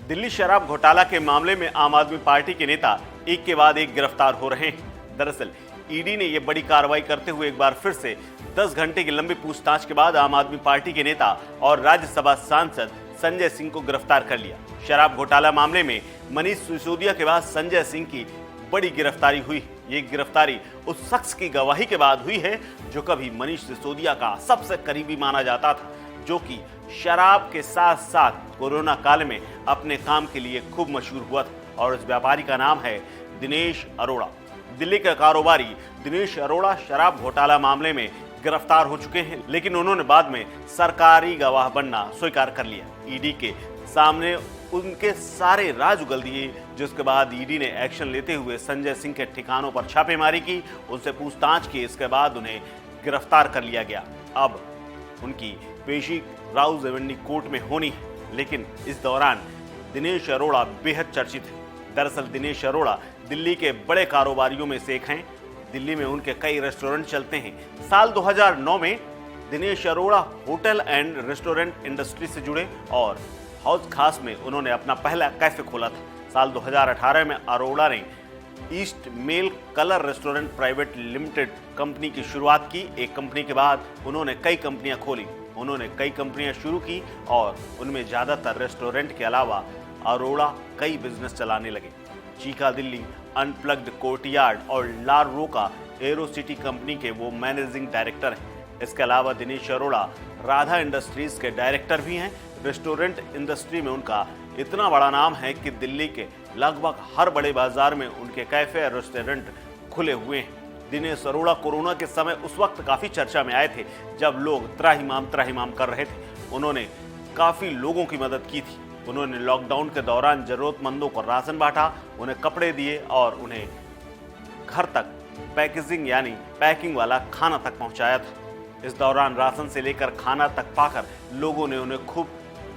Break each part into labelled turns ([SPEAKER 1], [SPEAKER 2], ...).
[SPEAKER 1] दिल्ली शराब घोटाला के मामले में आम आदमी पार्टी के नेता एक के बाद एक गिरफ्तार हो रहे हैं। दरअसल ईडी ने यह बड़ी कार्रवाई करते हुए एक बार फिर से 10 घंटे की लंबी पूछताछ के बाद आम आदमी पार्टी के नेता और राज्यसभा सांसद संजय सिंह को गिरफ्तार कर लिया। शराब घोटाला मामले में मनीष सिसोदिया के बाद संजय सिंह की बड़ी गिरफ्तारी हुई। ये गिरफ्तारी उस शख्स की गवाही के बाद हुई है जो कभी मनीष सिसोदिया का सबसे करीबी माना जाता था, जो कि शराब के साथ साथ कोरोना काल में अपने काम के लिए खूब मशहूर हुआ था। और इस व्यापारी का नाम है दिनेश अरोड़ा। दिल्ली के कारोबारी दिनेश अरोड़ा शराब घोटाला मामले में गिरफ्तार हो चुके हैं, लेकिन उन्होंने बाद में सरकारी गवाह बनना स्वीकार कर लिया। ईडी के सामने उनके सारे राज उगल दिए, जिसके बाद ईडी ने एक्शन लेते हुए संजय सिंह के ठिकानों पर छापेमारी की, उनसे पूछताछ की। इसके बाद उन्हें गिरफ्तार कर लिया गया। अब उनकी पेशी राउज एवेन्यू कोर्ट में होनी है, लेकिन इस दौरान दिनेश अरोड़ा बेहद चर्चित है। दरअसल दिनेश अरोड़ा दिल्ली के बड़े कारोबारियों में से एक हैं। दिल्ली में उनके कई रेस्टोरेंट चलते हैं। साल 2009 में Dinesh Arora hotel and restaurant industry से जुड़े और हौज खास में उन्होंने अपना पहला कैफे खोला था। साल 2018 में अरोड़ा ने east male colour restaurant private limited company की शुरुआत की। एक कंपनी के बाद उन्होंने कई कंपनियां खोली। उन्होंने कई कंपनियां शुरू की और उनमें ज़्यादातर रेस्टोरेंट के अलावा अरोड़ा कई बिजनेस चलाने लगे। चीका दिल्ली, अनप्लग्ड कोर्टयार्ड और लार रोका एरो सिटी कंपनी के वो मैनेजिंग डायरेक्टर हैं। इसके अलावा दिनेश अरोड़ा राधा इंडस्ट्रीज के डायरेक्टर भी हैं। रेस्टोरेंट इंडस्ट्री में उनका इतना बड़ा नाम है कि दिल्ली के लगभग हर बड़े बाजार में उनके कैफे और रेस्टोरेंट खुले हुए हैं। दिनेश अरोड़ा कोरोना के समय उस वक्त काफ़ी चर्चा में आए थे, जब लोग त्राहिमाम कर रहे थे। उन्होंने काफ़ी लोगों की मदद की थी। उन्होंने लॉकडाउन के दौरान ज़रूरतमंदों को राशन बांटा, उन्हें कपड़े दिए और उन्हें घर तक पैकेजिंग यानी पैकिंग वाला खाना तक पहुंचाया था। इस दौरान राशन से लेकर खाना तक पाकर लोगों ने उन्हें खूब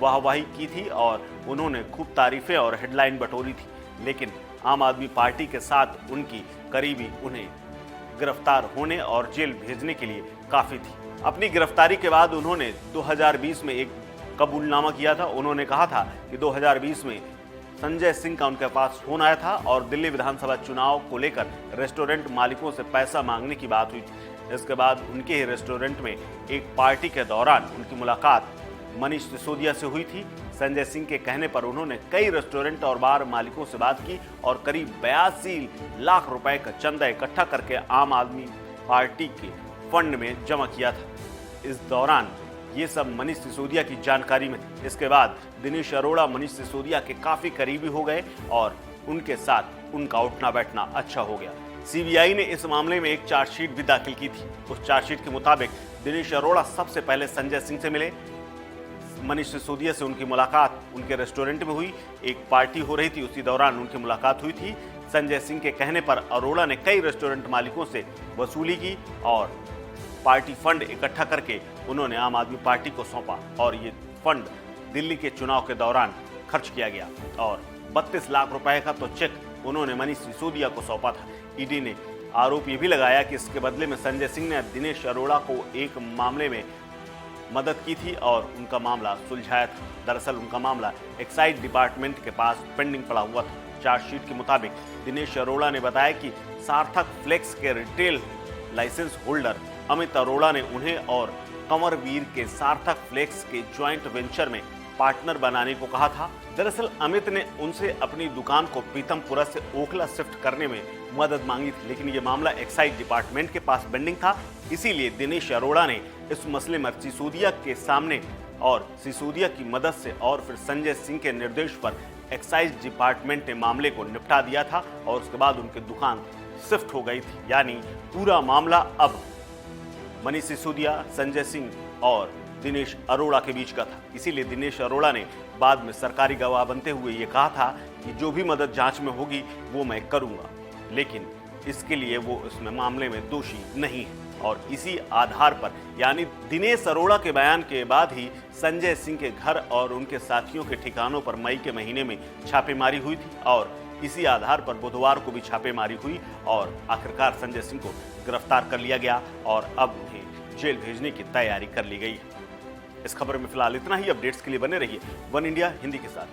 [SPEAKER 1] वाहवाही की थी और उन्होंने खूब तारीफें और हेडलाइन बटोरी थी। लेकिन आम आदमी पार्टी के साथ उनकी करीबी उन्हें गिरफ्तार होने और जेल भेजने के लिए काफ़ी थी। अपनी गिरफ्तारी के बाद उन्होंने 2020 में एक कबूलनामा किया था। उन्होंने कहा था कि 2020 में संजय सिंह का उनके पास फोन आया था और दिल्ली विधानसभा चुनाव को लेकर रेस्टोरेंट मालिकों से पैसा मांगने की बात हुई थी। इसके बाद उनके ही रेस्टोरेंट में एक पार्टी के दौरान उनकी मुलाकात मनीष सिसोदिया से हुई थी। संजय सिंह के कहने पर उन्होंने कई रेस्टोरेंट और बार मालिकों से बात की और करीब 82 लाख रुपए का चंदा इकट्ठा करके आम आदमी पार्टी के फंड में जमा किया था। इस दौरान ये सब मनीष सिसोदिया की जानकारी में थी। इसके बाद दिनेश अरोड़ा मनीष सिसोदिया के काफी करीबी हो गए और उनके साथ उनका उठना बैठना अच्छा हो गया। सीबीआई ने इस मामले में एक चार्जशीट भी दाखिल की थी। उस चार्जशीट के मुताबिक दिनेश अरोड़ा सबसे पहले संजय सिंह से मिले। मनीष सिसोदिया से उनकी मुलाकात उनके रेस्टोरेंट में हुई। एक पार्टी हो रही थी, उसी दौरान उनकी मुलाकात हुई थी। संजय सिंह के कहने पर अरोड़ा ने कई रेस्टोरेंट मालिकों से वसूली की और पार्टी फंड इकट्ठा करके उन्होंने आम आदमी पार्टी को सौंपा और ये फंड दिल्ली के चुनाव के दौरान खर्च किया गया और 32 लाख रुपए का तो चेक उन्होंने मनीष सिसोदिया को सौंपा था। ईडी ने आरोप ये भी लगाया कि इसके बदले में संजय सिंह ने दिनेश अरोड़ा को एक मामले में मदद की थी और उनका मामला सुलझाया था। दरअसल उनका मामला एक्साइज डिपार्टमेंट के पास पेंडिंग पड़ा हुआ था। चार्जशीट के मुताबिक दिनेश अरोड़ा ने बताया कि सार्थक फ्लेक्स के retail licence holder Amit Arora ने उन्हें और कंवरवीर के सार्थक फ्लेक्स के ज्वाइंट वेंचर में पार्टनर बनाने को कहा था। दरअसल अमित ने उनसे अपनी दुकान को पीतमपुरा से ओखला शिफ्ट करने में मदद मांगी थी, लेकिन ये मामला एक्साइज डिपार्टमेंट के पास पेंडिंग था। इसीलिए दिनेश अरोड़ा ने इस मसले में सिसोदिया के सामने और सिसोदिया की मदद से और फिर संजय सिंह के निर्देश पर एक्साइज डिपार्टमेंट ने मामले को निपटा दिया था और उसके बाद उनकी दुकान शिफ्ट हो गई थी। यानी पूरा मामला अब मनीष सिसोदिया, संजय सिंह और दिनेश अरोड़ा के बीच का था। इसीलिए दिनेश अरोड़ा ने बाद में सरकारी गवाह बनते हुए ये कहा था कि जो भी मदद जांच में होगी वो मैं करूंगा, लेकिन इसके लिए वो इसमें मामले में दोषी नहीं है। और इसी आधार पर यानी दिनेश अरोड़ा के बयान के बाद ही संजय सिंह के घर और उनके साथियों के ठिकानों पर मई के महीने में छापेमारी हुई थी और इसी आधार पर बुधवार को भी छापेमारी हुई और आखिरकार संजय सिंह को गिरफ्तार कर लिया गया और अब उन्हें जेल भेजने की तैयारी कर ली गई है। इस खबर में फिलहाल इतना ही। अपडेट्स के लिए बने रहिए वन इंडिया हिंदी के साथ।